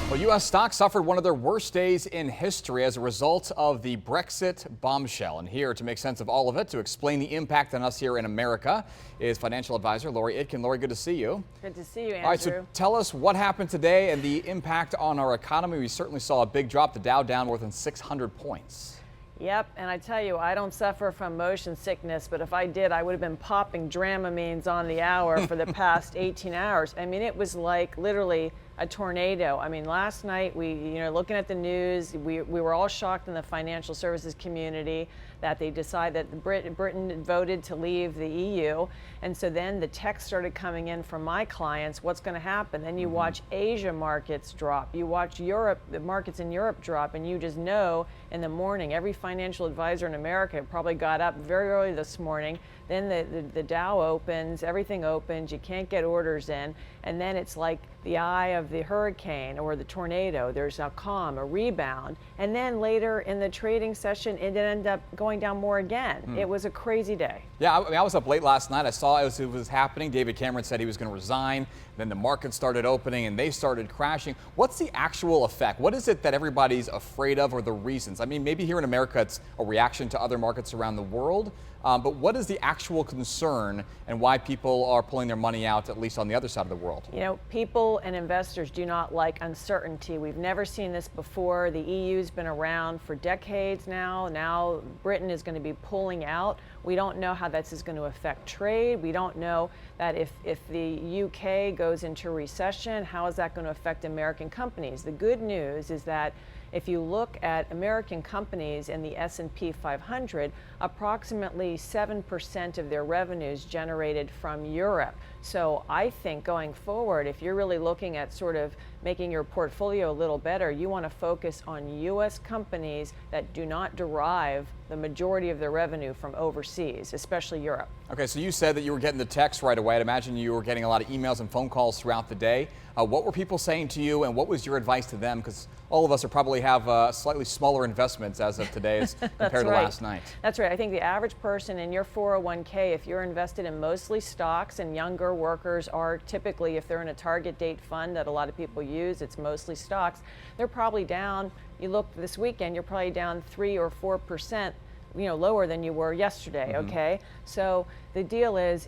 Well, U.S. stocks suffered one of their worst days in history as a result of the Brexit bombshell. And here to make sense of all of it, to explain the impact on us here in America, is financial advisor Laurie Itkin. Laurie, good to see you. Good to see you, Andrew. All right, so tell us what happened today and the impact on our economy. We certainly saw a big drop, the Dow down more than 600 points. Yep, and I tell you, I don't suffer from motion sickness, but if I did, I would have been popping Dramamines on the hour for the past 18 hours. I mean, it was like literally a tornado. I mean, last night looking at the news, we were all shocked in the financial services community that they decided that Britain voted to leave the EU. And so then the text started coming in from my clients, what's going to happen? Then you watch Asia markets drop, you watch the markets in Europe drop, and you just know in the morning, every financial advisor in America probably got up very early this morning. Then the Dow opens, everything opens, you can't get orders in, and then it's like the eye of the hurricane or the tornado. There's a calm, a rebound, and then later in the trading session, it ended up going down more again. It was a crazy day. Yeah, I was up late last night. I saw it was happening. David Cameron said he was going to resign. Then the market started opening and they started crashing. What's the actual effect? What is it that everybody's afraid of, or the reasons? I mean, maybe here in America it's a reaction to other markets around the world. But what is the actual concern and why people are pulling their money out, at least on the other side of the world? You know, people and investors do not like uncertainty. We've never seen this before. The EU's been around for decades now. Now Britain is going to be pulling out. We don't know how this is going to affect trade. We don't know that if the UK goes into recession, how is that going to affect American companies? The good news is that if you look at American companies in the S&P 500, approximately 7% of their revenues generated from Europe. So I think going forward, if you're really looking at sort of making your portfolio a little better, you want to focus on U.S. companies that do not derive the majority of their revenue from overseas, especially Europe. Okay, so you said that you were getting the text right away. I'd imagine you were getting a lot of emails and phone calls throughout the day. What were people saying to you, and what was your advice to them? Because all of us are probably have slightly smaller investments as of today as compared to last night. That's right. I think the average person in your 401k, if you're invested in mostly stocks, and younger workers are typically, if they're in a target date fund that a lot of people use, it's mostly stocks, they're probably down. You look this weekend, you're probably down 3 or 4%. Lower than you were yesterday. Okay, so the deal is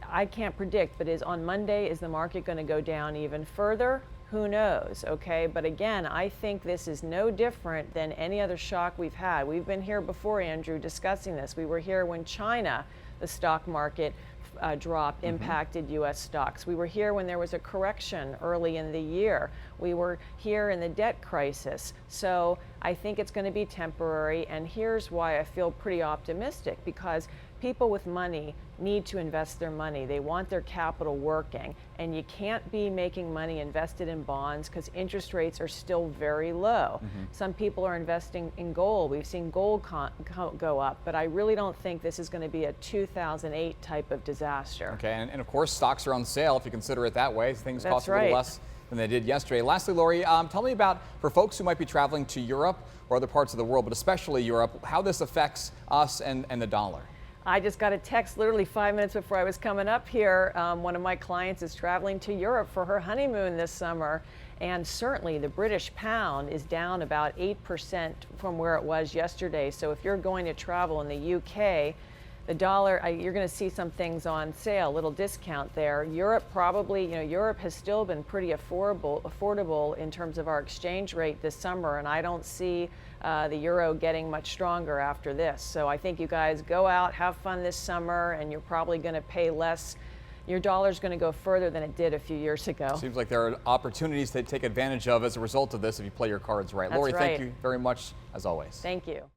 I can't predict, but on Monday, is the market going to go down even further? Who knows? Okay, but again, I think this is no different than any other shock we've had. We've been here before, Andrew, discussing this. We were here when China, the stock market drop impacted U.S. stocks. We were here when there was a correction early in the year. We were here in the debt crisis. So I think it's going to be temporary, and here's why I feel pretty optimistic, because people with money need to invest their money. They want their capital working, and you can't be making money invested in bonds because interest rates are still very low. Some people are investing in gold. We've seen gold go up, but I really don't think this is going to be a 2008 type of disaster. Okay, and of course stocks are on sale if you consider it that way. Things cost a little less than they did yesterday. Lastly, Laurie, tell me about, for folks who might be traveling to Europe or other parts of the world, but especially Europe, how this affects us and the dollar. I just got a text literally 5 minutes before I was coming up here. One of my clients is traveling to Europe for her honeymoon this summer, and certainly the British pound is down about 8% from where it was yesterday. So if you're going to travel in the UK, the dollar, you're going to see some things on sale, a little discount there. Europe probably, Europe has still been pretty affordable in terms of our exchange rate this summer, and I don't see the euro getting much stronger after this. So I think you guys go out, have fun this summer, and you're probably going to pay less. Your dollar's going to go further than it did a few years ago. Seems like there are opportunities to take advantage of as a result of this if you play your cards right. That's Laurie, right. thank you very much, as always. Thank you.